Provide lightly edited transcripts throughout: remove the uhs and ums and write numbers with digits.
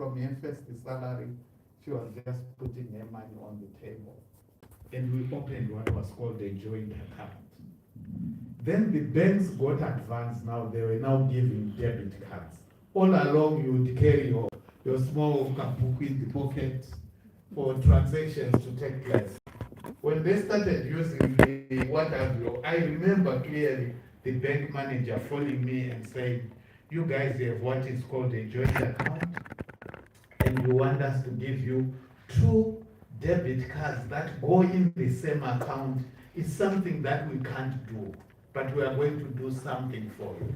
from her first salary, she was just putting her money on the table. And we opened what was called a joint account. Then the banks got advanced now, they were now giving debit cards. All along you would carry your small kabuku in the pocket for transactions to take place. When they started using the what have you, I remember clearly the bank manager phoning me and saying, you guys have what is called a joint account, and we want us to give you 2 debit cards that go in the same account. It's something that we can't do, but we are going to do something for you.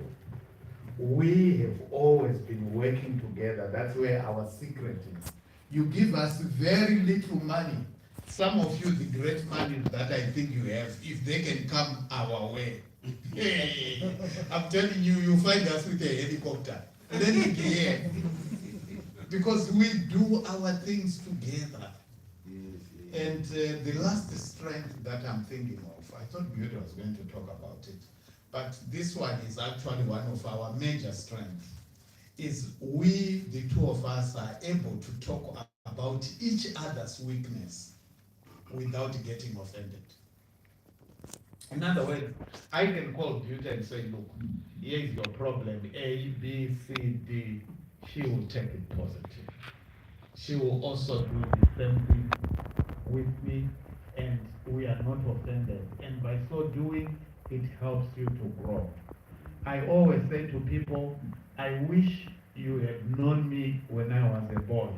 We have always been working together. That's where our secret is. You give us very little money. Some of you, the great money that I think you have, if they can come our way, hey, I'm telling you, you find us with a helicopter. Then again, because we do our things together. And the last strength that I'm thinking of, I thought Beauty was going to talk about it, but this one is actually one of our major strengths, is we, the two of us, are able to talk about each other's weakness without getting offended. In other words, I can call Beauty and say, look, here is your problem, A, B, C, D. She will take it positive. She will also do the same thing with me, and we are not offended. And by so doing, it helps you to grow. I always say to people, I wish you had known me when I was a boy,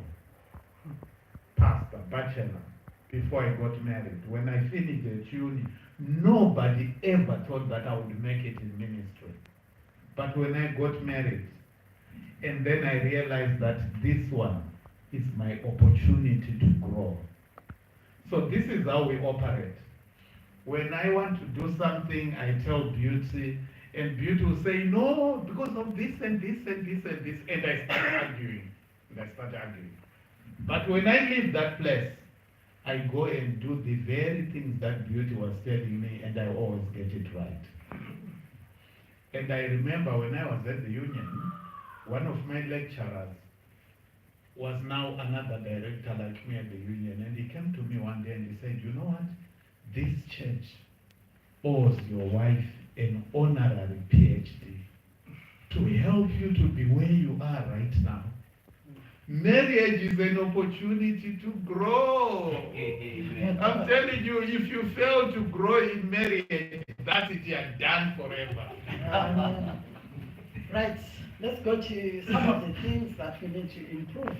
pastor, bachelor, before I got married. When I finished at uni, nobody ever thought that I would make it in ministry. But when I got married, and then I realized that this one is my opportunity to grow. So this is how we operate. When I want to do something, I tell Beauty, and Beauty will say, no, because of this and this and this and this, and I start arguing. But when I leave that place, I go and do the very things that Beauty was telling me, and I always get it right. And I remember when I was at the union, one of my lecturers was now another director like me at the union, and he came to me one day and he said, you know what, this church owes your wife an honorary PhD to help you to be where you are right now. Marriage is an opportunity to grow. I'm telling you, if you fail to grow in marriage, that's it, you're done forever. Right. Let's go to some of the things that we need to improve.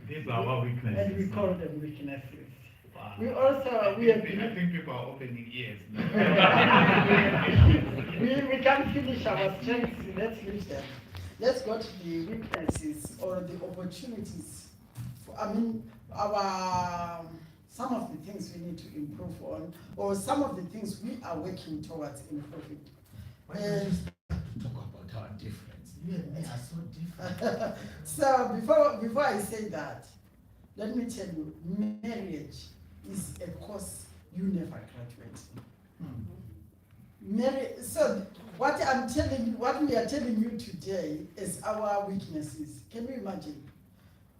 These are our weaknesses. And we call them weaknesses. Wow. We also, I think people are opening ears now. we can't finish our strengths, let's leave them. Let's go to the weaknesses or the opportunities. Some of the things we need to improve on, or some of the things we are working towards improving. Why don't you start to talk about our difference? You and me are so different. So before I say that, let me tell you, marriage is a course you never graduate in. So what we are telling you today is our weaknesses. Can you imagine?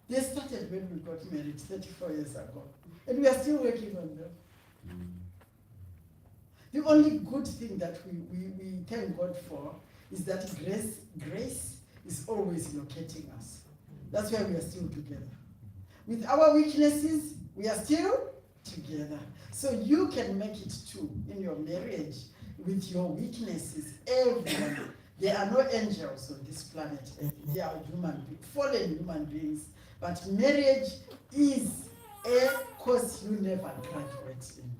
They started when we got married 34 years ago, and we are still working on them. The only good thing that we thank God for is that grace is always locating us. That's why we are still together. With our weaknesses, we are still together. So you can make it too in your marriage with your weaknesses. Everyone. There are no angels on this planet. They are fallen human beings. But marriage is a course you never graduate in.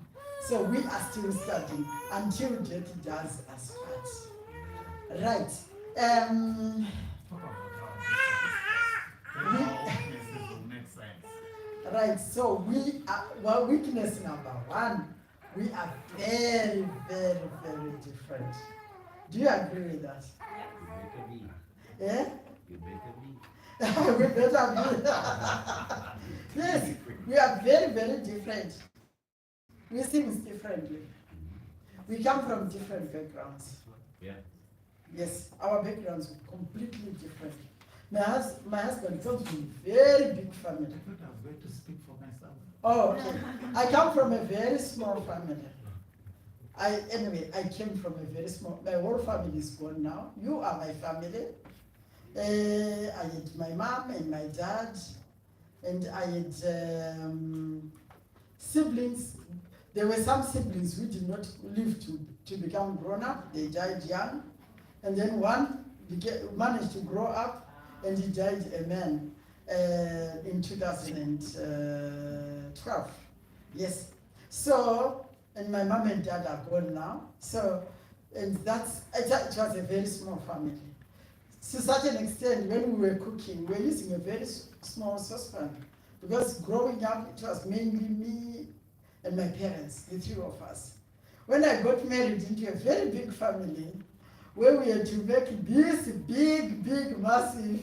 So we are still studying until death does us part. Right. Right, so weakness number one, we are very, very, very different. Do you agree with that? Yeah? You better be. We better be. Yes, we are very, very different. We think differently. We come from different backgrounds. Yeah. Yes, our backgrounds are completely different. My husband comes from a very big family. I thought I was going to speak for myself. Oh, okay. I come from a very small family. I came from a very small, my whole family is gone now. You are my family. I had my mom and my dad, and I had siblings. There were some siblings who did not live to become grown up. They died young. And then one managed to grow up, and he died a man in 2012. Yes. So, and my mom and dad are gone now. So, and it was a very small family. To such an extent, when we were cooking, we were using a very small saucepan, because growing up, it was mainly me and my parents, the three of us. When I got married into a very big family, where we had to make this big, massive.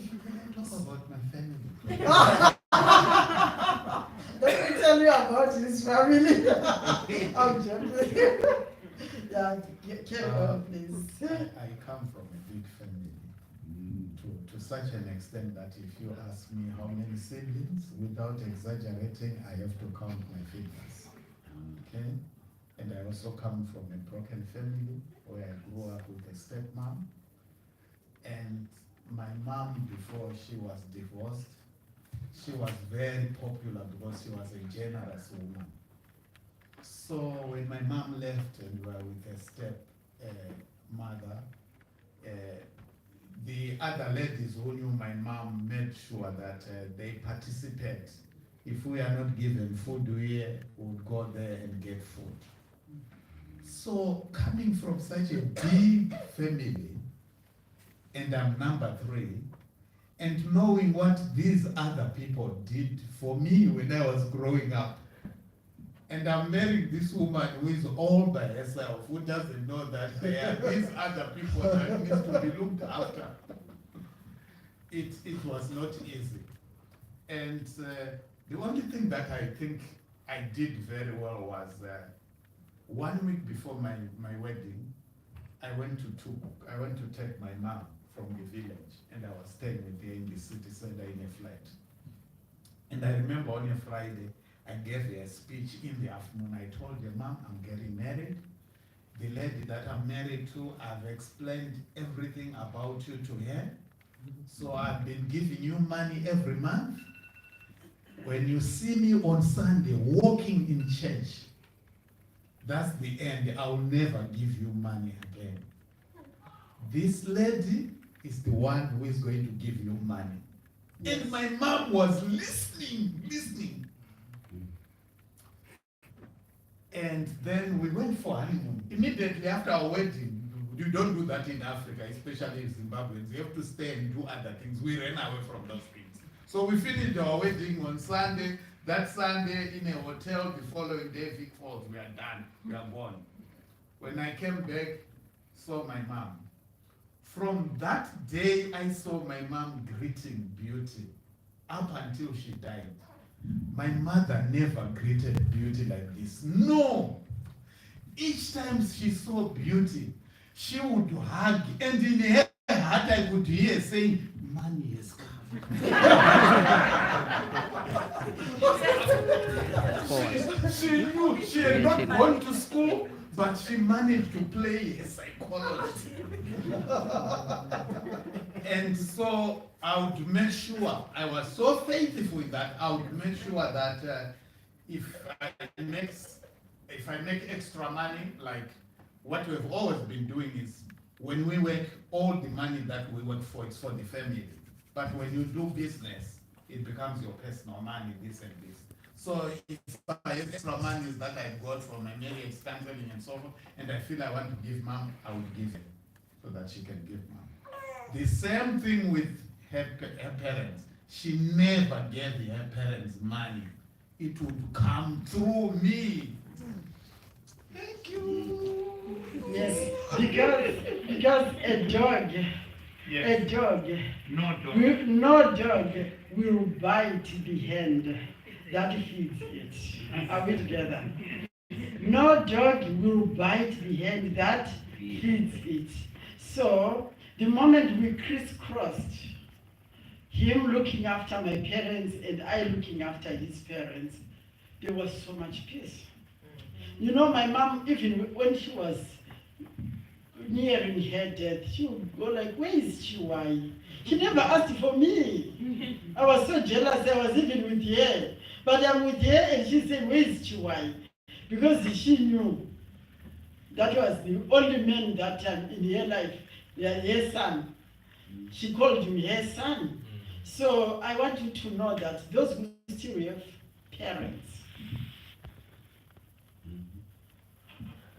Talk about my family. Let me tell you about his family. I'm joking. Yeah, carry on, please. I come from a big family. To such an extent that if you ask me how many siblings, without exaggerating, I have to count my fingers. Okay? And I also come from a broken family where I grew up with a stepmom. And my mom, before she was divorced, she was very popular because she was a generous woman. So when my mom left and we were with a stepmother, the other ladies who knew my mom made sure that they participate. If we are not given food here, we would go there and get food. So coming from such a big family, and I'm number 3, and knowing what these other people did for me when I was growing up, and I'm marrying this woman who is all by herself, who doesn't know that there are these other people that needs to be looked after. It was not easy. And the only thing that I think I did very well was 1 week before my wedding, I went to take my mom from the village, and I was staying with her in the city center in a flat. And I remember on a Friday, I gave her a speech in the afternoon. I told her, Mom, I'm getting married. The lady that I'm married to, I've explained everything about you to her. So I've been giving you money every month. When you see me on Sunday walking in church, that's the end. I'll never give you money again. This lady is the one who is going to give you money. Yes. And my mom was listening. And then we went for honeymoon. Immediately after our wedding, you don't do that in Africa, especially in Zimbabweans. You have to stay and do other things. We ran away from those things. So we finished our wedding on Sunday. That Sunday in a hotel, the following day, Vic Falls, we are done, we are gone. When I came back, saw my mom. From that day, I saw my mom greeting Beauty up until she died. My mother never greeted Beauty like this. No! Each time she saw Beauty, she would hug, and in her heart I could hear saying, money has come. She knew she had not gone to school, but she managed to play a psychologist. And so I would make sure, I was so faithful in that, I would make sure that if I make extra money, like what we've always been doing is, when we work, all the money that we work for is for the family. But when you do business, it becomes your personal money, this and this. So if I have extra money that I got from my marriage, counseling and so forth, and I feel I want to give mom, I would give it so that she can give mom. The same thing with her parents. She never gave her parents money. It would come through me. Thank you. Yes, because a dog, Yes. no dog will bite the hand that feeds it. Are we together? No dog will bite the hand that feeds it. So the moment we crisscrossed, him looking after my parents and I looking after his parents, there was so much peace. You know, my mom, even when she was nearing her death, she would go like, where is Chiwai? She never asked for me. I was so jealous, I was even with her. But I'm with her and she said, where is Chiwai? Because she knew that was the only man that time in her life, her son. She called him her son. So I want you to know that those who still have parents,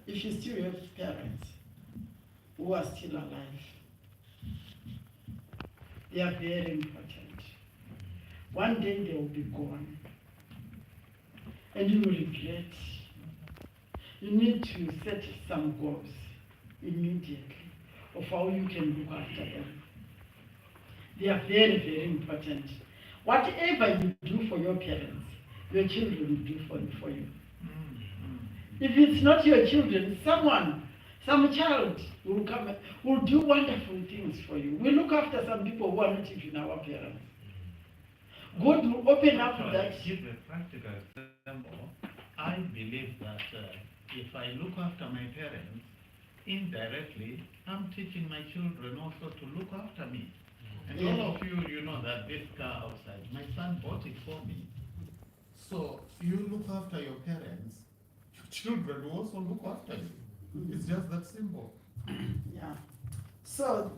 if you still have parents who are still alive, they are very important. One day they will be gone, and you will regret. You need to set some goals immediately of how you can look after them. They are very, very important. Whatever you do for your parents, your children will do for you. If it's not your children, some child will come, will do wonderful things for you. We look after some people who are not even our parents. God will open up that. Give a practical example. I believe that if I look after my parents, indirectly, I'm teaching my children also to look after me. And all of you, you know that this car outside, my son bought it for me. So you look after your parents, your children will also look after you. It's just that simple. Yeah. So,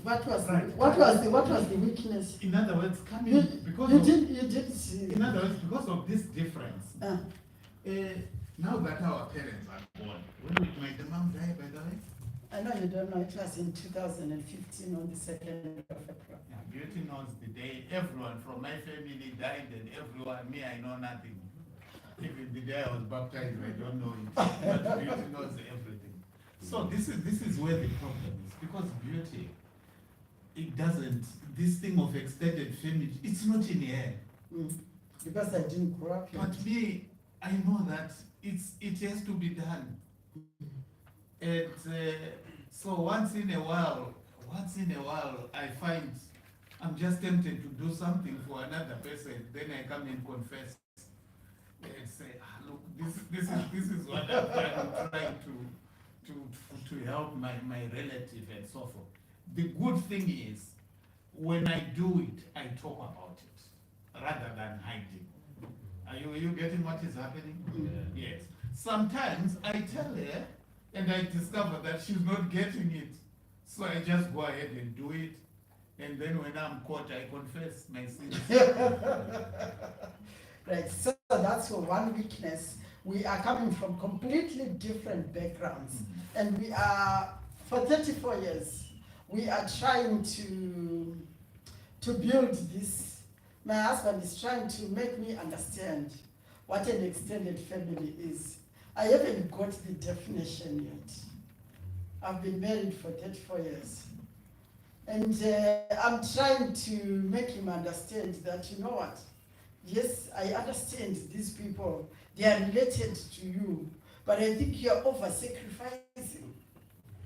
what was Right. what was the weakness? In other words, You, because you of, did see. in other words, because of this difference, Uh, now that our parents are gone, when did my mom die, by the way? I know you don't know. It was in 2015 on the 2nd of April. Yeah, Beauty knows the day everyone from my family died and everyone, me, I know nothing. Even the day I was baptized, I don't know it. But Beauty knows everything. So this is where the problem is, because Beauty, it doesn't, this thing of extended family, it's not in here. Because I didn't grow up here. But me, I know that it has to be done. And so once in a while, I find I'm just tempted to do something for another person. Then I come and confess and say, look, this is what I've done. I'm trying to help my relative and so forth. The good thing is, when I do it, I talk about it rather than hiding. Are you getting what is happening? Yes. Sometimes I tell her, and I discover that she's not getting it. So I just go ahead and do it. And then when I'm caught, I confess my sins. Right, so that's one weakness. We are coming from completely different backgrounds. And we are, for 34 years, we are trying to build this. My husband is trying to make me understand what an extended family is. I haven't got the definition yet. I've been married for 34 years. And I'm trying to make him understand that, you know what? Yes, I understand these people. They are related to you. But I think you're over-sacrificing.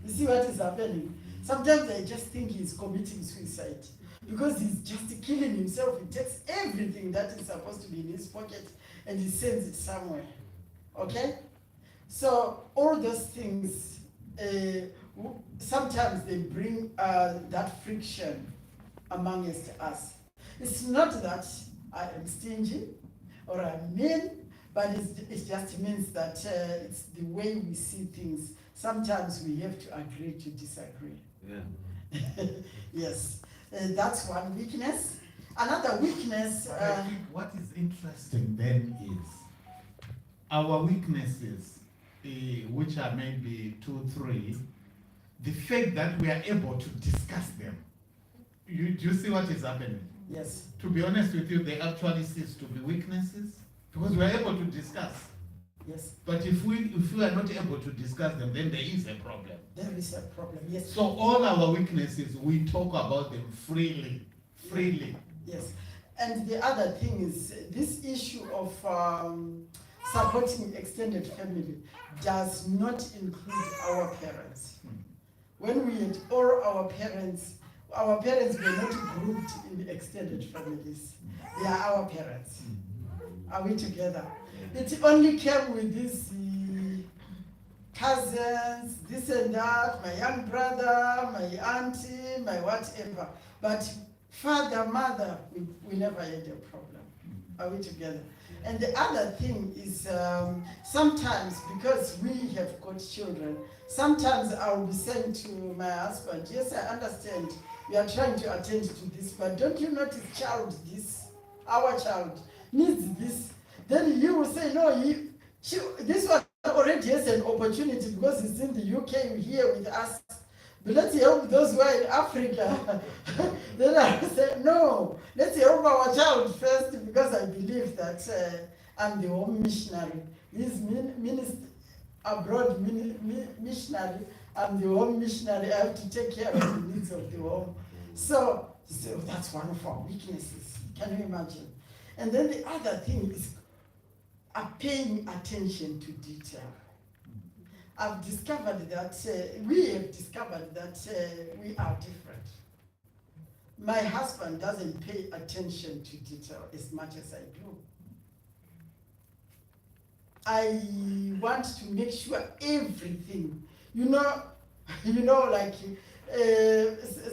You see what is happening? Sometimes I just think he's committing suicide. Because he's just killing himself. He takes everything that is supposed to be in his pocket and he sends it somewhere. Okay? So all those things, sometimes they bring that friction amongst us. It's not that I am stingy or I'm mean, but it just means that it's the way we see things. Sometimes we have to agree to disagree. Yeah. Yes, that's one weakness. Another weakness. I think what is interesting then is our weaknesses, which are maybe 2, 3, the fact that we are able to discuss them. Do you see what is happening? Yes. To be honest with you, they actually cease to be weaknesses because we are able to discuss. Yes. But if we are not able to discuss them, then there is a problem. There is a problem. Yes. So all our weaknesses, we talk about them freely. Yes. And the other thing is this issue of supporting extended family does not include our parents. When we had all our parents, our parents were not grouped in extended families. They are our parents. Are we together? It only came with these cousins, this and that, my young brother, my auntie, my whatever. But father, mother, we never had a problem. Are we together? And the other thing is sometimes, because we have got children, sometimes I'll be saying to my husband, yes, I understand you are trying to attend to this, but don't you notice our child needs this? Then you will say, no, this one already has an opportunity because he's in the UK here with us. But let's help those who are in Africa. Then I will say, no, let's help our child first, because I believe that I'm the home missionary. This abroad missionary, I'm the home missionary. I have to take care of the needs of the home. So that's one of our weaknesses. Can you imagine? And then the other thing is paying attention to detail. I've discovered that, we have discovered that we are different. My husband doesn't pay attention to detail as much as I do. I want to make sure everything, like,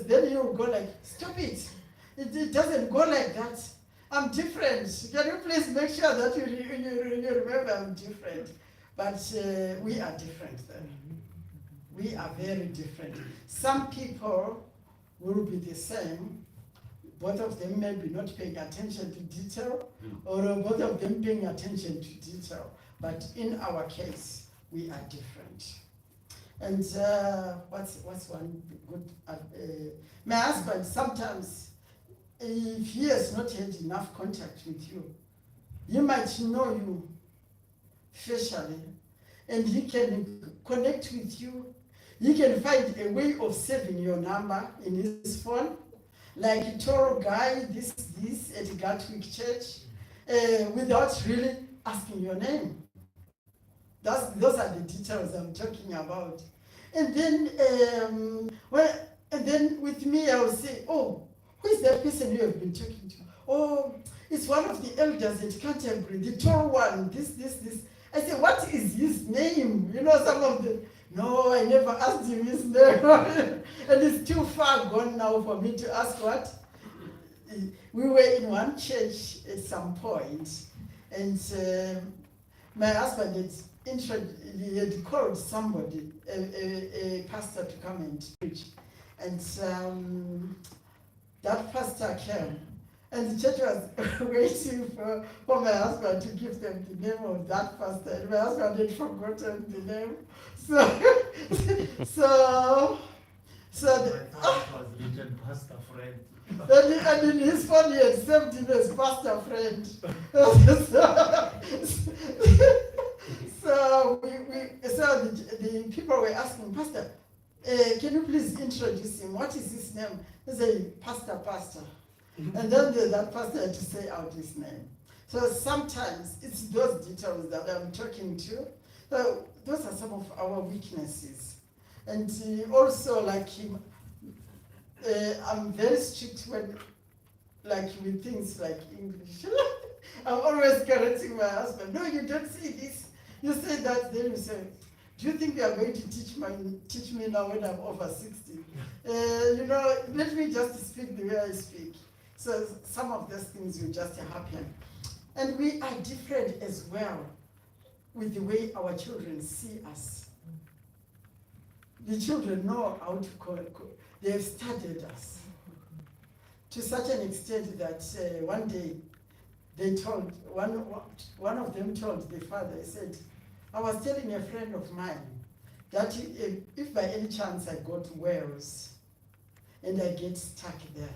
then you go like, stop it. It doesn't go like that. I'm different. Can you please make sure that you remember I'm different? But we are different then. We are very different. Some people will be the same. Both of them may be not paying attention to detail, or both of them paying attention to detail. But in our case, we are different. And what's one good? My husband, sometimes, if he has not had enough contact with you, he might know you facially, and he can connect with you. He can find a way of saving your number in his phone, like Toro Guy, this at Gatwick Church, without really asking your name. Those are the details I'm talking about. And then, and then with me, I will say, oh, who is that person you have been talking to? Oh, it's one of the elders at Canterbury, the tall one, this. I say, what is his name? Some of them, no, I never asked him his name. And it's too far gone now for me to ask what. We were in one church at some point, and my husband had called somebody, a pastor, to come and preach. And that pastor came, and the church was waiting for my husband to give them the name of that pastor. And my husband had forgotten the name. So the, was written Pastor Fred. and in his phone he had saved him as Pastor Friend. So the people were asking, Pastor, can you please introduce him? What is his name? He said, Pastor. And then that pastor had to say out his name. So sometimes it's those details that I'm talking to. So those are some of our weaknesses. And also, like him, I'm very strict with things like English. I'm always correcting my husband. No, you don't say this. You say that, then you say, do you think you are going to teach me now when I'm over 60? Let me just speak the way I speak. So some of those things will just happen. And we are different as well with the way our children see us. The children know how to they have studied us to such an extent that one day they told, one of them told the father, he said, I was telling a friend of mine that if by any chance I go to Wales and I get stuck there,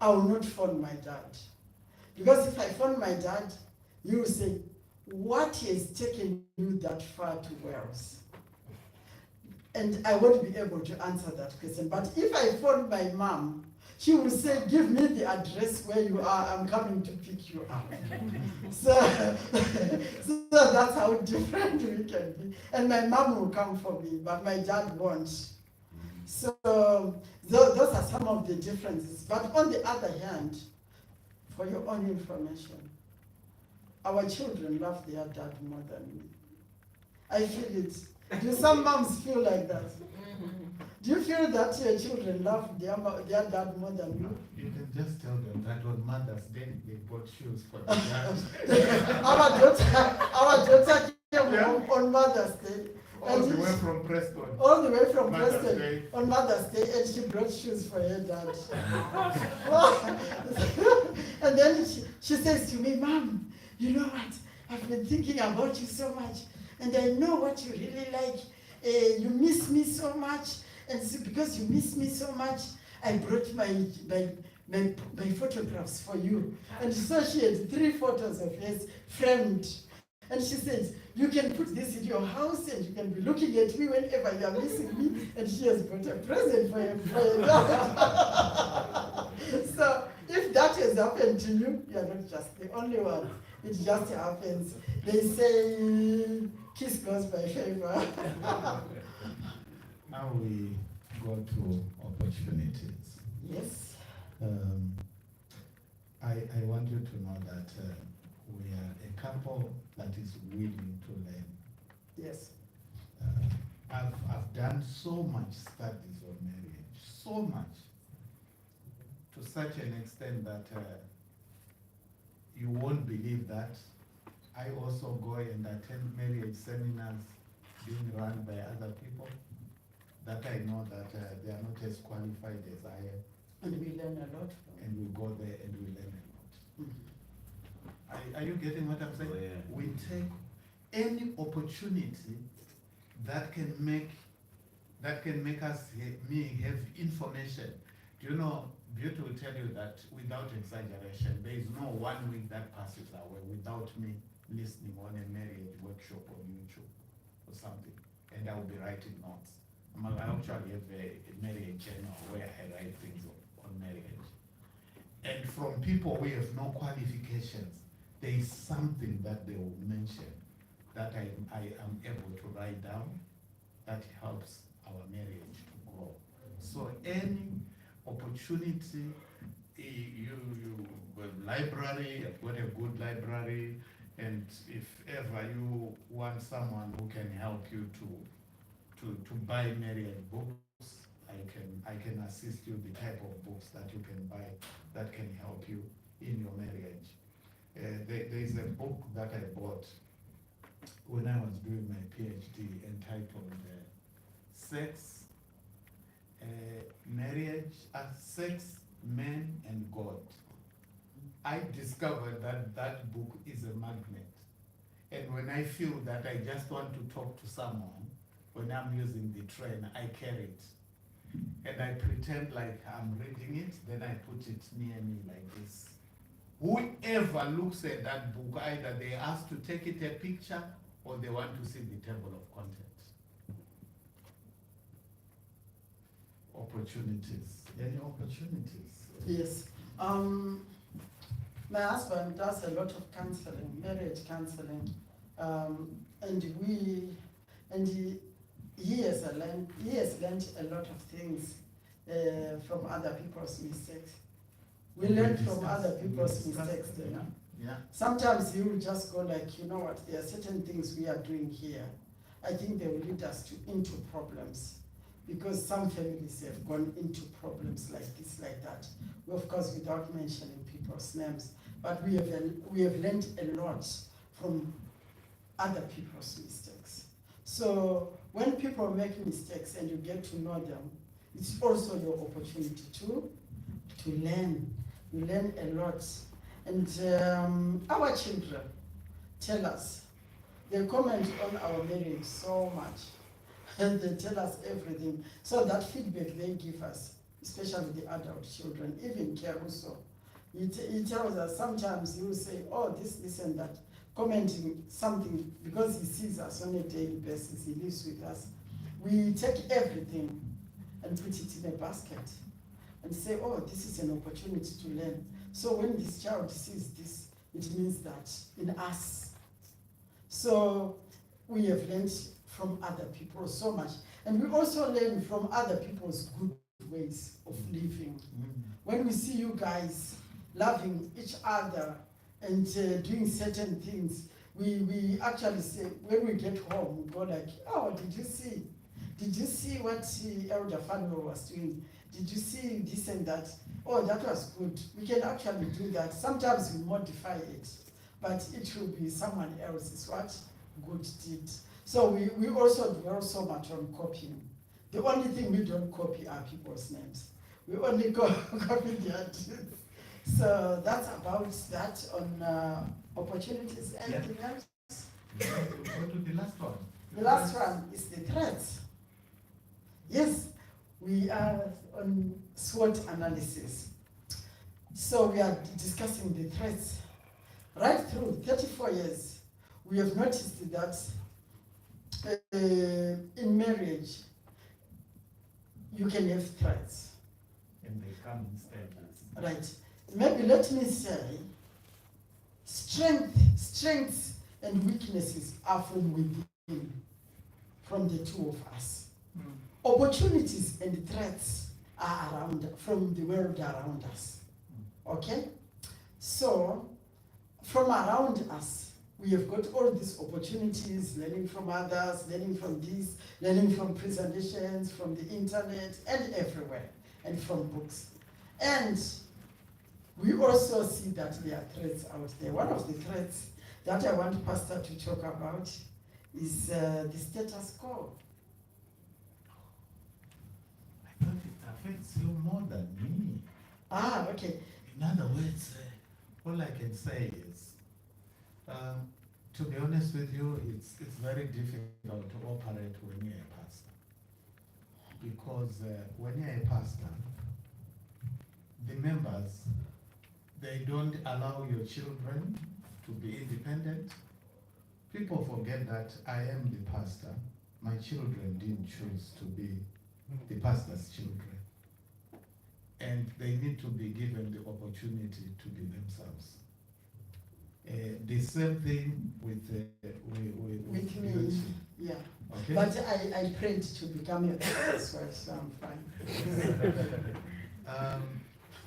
I will not phone my dad. Because if I phone my dad, he will say, what has taken you that far to Wales? And I won't be able to answer that question. But if I phone my mom, she will say, give me the address where you are, I'm coming to pick you up. So that's how different we can be. And my mom will come for me, but my dad won't. So those are some of the differences. But on the other hand, for your own information, our children love their dad more than me. I feel it. Do some moms feel like that? Do you feel that your children love their dad more than you? You can just tell them that on Mother's Day they bought shoes for the dad. our daughter came home on Mother's Day. All the way from Preston. All the way from Mother's Preston Day. on Mother's Day, and she brought shoes for her dad. And then she says to me, Mom, you know what? I've been thinking about you so much, and I know what you really like. You miss me so much, and so because you miss me so much, I brought my photographs for you. And so she had 3 photos of hers framed. And she says, you can put this in your house and you can be looking at me whenever you are missing me. And she has brought a present for him. So if that has happened to you, you are not just the only one. It just happens. They say, kiss goes by favor. Now we go to opportunities. Yes. I want you to know that we are a couple that is willing to learn. Yes. I've done so much studies on marriage, so much, to such an extent that you won't believe that. I also go and attend marriage seminars being run by other people that I know that they are not as qualified as I am. And we learn a lot from And we go there and we learn a lot. Mhm. Are you getting what I'm saying? Oh, yeah. We take any opportunity that can make us have information. Do you know, Beauty will tell you that without exaggeration, there is no 1 week that passes away without me listening on a marriage workshop on YouTube or something, and I will be writing notes. I actually have a marriage journal where I write things on marriage. And from people who have no qualifications, there is something that they will mention that I am able to write down that helps our marriage to grow. So any opportunity, you library, I've got a good library, and if ever you want someone who can help you to buy marriage books, I can assist you the type of books that you can buy that can help you in your marriage. There is a book that I bought when I was doing my PhD entitled Sex, Marriage, Sex, Men and God. I discovered that that book is a magnet. And when I feel that I just want to talk to someone, when I'm using the train, I carry it. And I pretend like I'm reading it, then I put it near me like this. Whoever looks at that book, either they ask to take it a picture or they want to see the table of contents. Opportunities. Any opportunities? Yes. My husband does a lot of counseling, marriage counseling, and he has learned a lot of things from other people's mistakes. We learn from other people's mistakes. You know? Yeah. Sometimes you will just go like, you know what, there are certain things we are doing here. I think they will lead us into problems, because some families have gone into problems like this, like that. Well, of course, without mentioning people's names, but we have learned a lot from other people's mistakes. So when people make mistakes and you get to know them, it's also your opportunity to learn. You learn a lot. And our children tell us, they comment on our marriage so much, and they tell us everything. So that feedback they give us, especially the adult children, even Keruso, he tells us, sometimes he will say, oh, this and that, commenting something, because he sees us on a daily basis, he lives with us. We take everything and put it in a basket and say, oh, this is an opportunity to learn. So when this child sees this, it means that in us. So we have learned from other people so much. And we also learn from other people's good ways of living. When we see you guys loving each other and doing certain things, we actually say, when we get home, we go like, oh, did you see? Did you see what Elder Fanwell was doing? Did you see this and that? Oh, that was good. We can actually do that. Sometimes we modify it, but it will be someone else's what good did. So we also dwell so much on copying. The only thing we don't copy are people's names. We only copy their deeds. So that's about that on opportunities. Anything else? Go to the last one. The last one is the threats. Yes, we are on SWOT analysis. So we are discussing the threats. Right through 34 years, we have noticed that in marriage, you can have threats. And they come in stages. Right. Maybe let me say, strengths and weaknesses are from within, from the two of us. Opportunities and threats are around, from the world around us. Okay? So, from around us, we have got all these opportunities, learning from others, learning from this, learning from presentations, from the internet, and everywhere, and from books. And we also see that there are threats out there. One of the threats that I want Pastor to talk about is the status quo. I thought it affects you more than me. Ah, okay. In other words, all I can say is, to be honest with you, it's very difficult to operate when you're a pastor. Because when you're a pastor, the members, they don't allow your children to be independent. People forget that I am the pastor. My children didn't choose to be the pastor's children. And they need to be given the opportunity to be themselves. The same thing with With me, you. yeah. Okay? But I prayed to become a pastor, so I'm fine.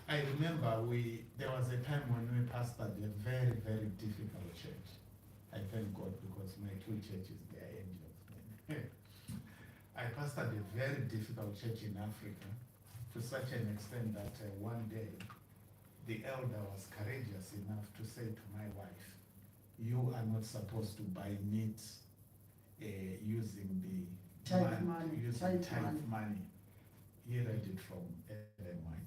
I remember there was a time when we pastored a very, very difficult church. I thank God because my two churches, they are angels. I pastored a very difficult church in Africa to such an extent that one day the elder was courageous enough to say to my wife, you are not supposed to buy meat using the Tithe money. tithe money. He read it from Ellen White.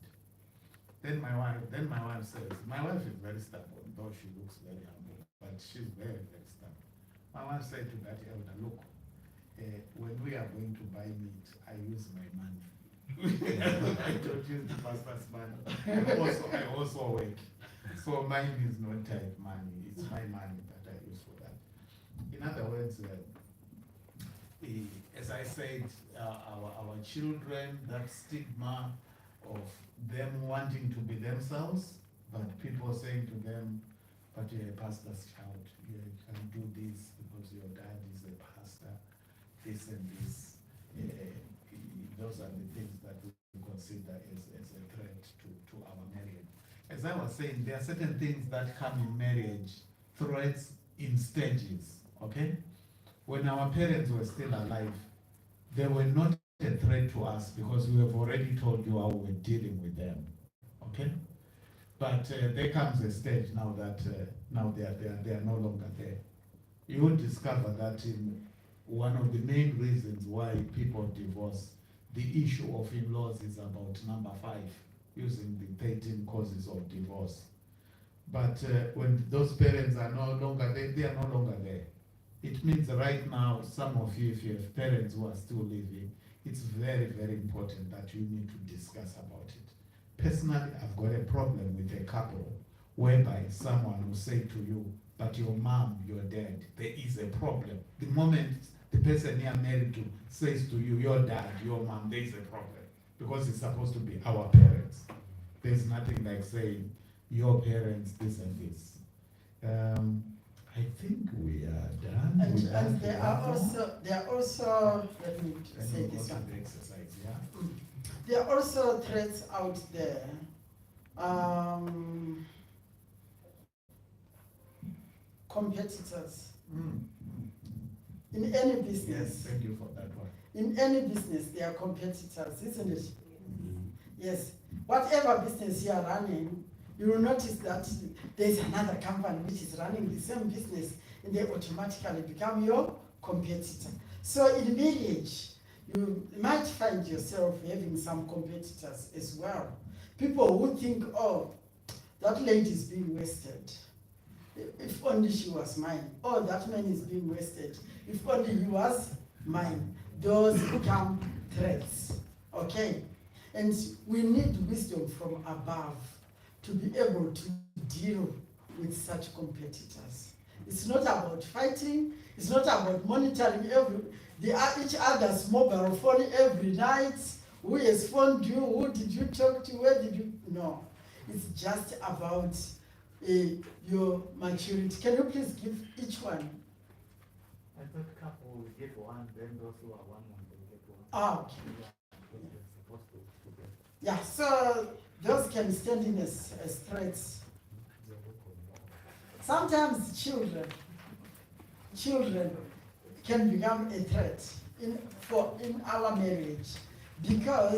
Then my wife says, my wife is very stubborn, though she looks very humble, but she's very, very stubborn. My wife said to that elder, look, when we are going to buy meat, I use my money. I don't use the pastor's money. I also work. So mine is not tithe money, it's my money that I use for that. In other words, as I said, our children, that stigma of them wanting to be themselves, but people saying to them, but you're a pastor's child, you can do this because your dad is a pastor, this and this. Those are the things that we consider as a threat to our marriage. As I was saying, there are certain things that come in marriage, threats in stages, okay? When our parents were still alive, they were not a threat to us because we have already told you how we're dealing with them, okay? But there comes a stage now that now they are no longer there. You will discover that in one of the main reasons why people divorce, the issue of in-laws is about number 5, using the 13 causes of divorce. But when those parents are no longer there, they are no longer there. It means right now, some of you, if you have parents who are still living, it's very, very important that you need to discuss about it. Personally, I've got a problem with a couple whereby someone will say to you, but your mom, your dad, there is a problem. The moment the person you are married to says to you, your dad, your mom, there is a problem. Because it's supposed to be our parents. There's nothing like saying, your parents, this and this. I think we are done. And, with that and there are together. also, let me Then say we'll go this to one. the exercise, yeah? There are also threats out there. Competitors in any Yes, business. thank you for that one. In any business, there are competitors, isn't it? Yes. Whatever business you are running, you will notice that there is another company which is running the same business, and they automatically become your competitor. So in marriage, you might find yourself having some competitors as well. People who think, oh, that lady is being wasted. If only she was mine. Oh, that man is being wasted. If only he was mine. Those become threats. Okay? And we need wisdom from above to be able to deal with such competitors. It's not about fighting. It's not about monitoring each other's mobile phone every night. Who has phoned you? Who did you talk to? Where did you? No. It's just about your maturity. Can you please give each one? I thought couple will get one, then those who are one will get one. Ah, okay. Yeah, because they're supposed to get. Yeah, so those can stand in as threats. Sometimes children can become a threat in our marriage because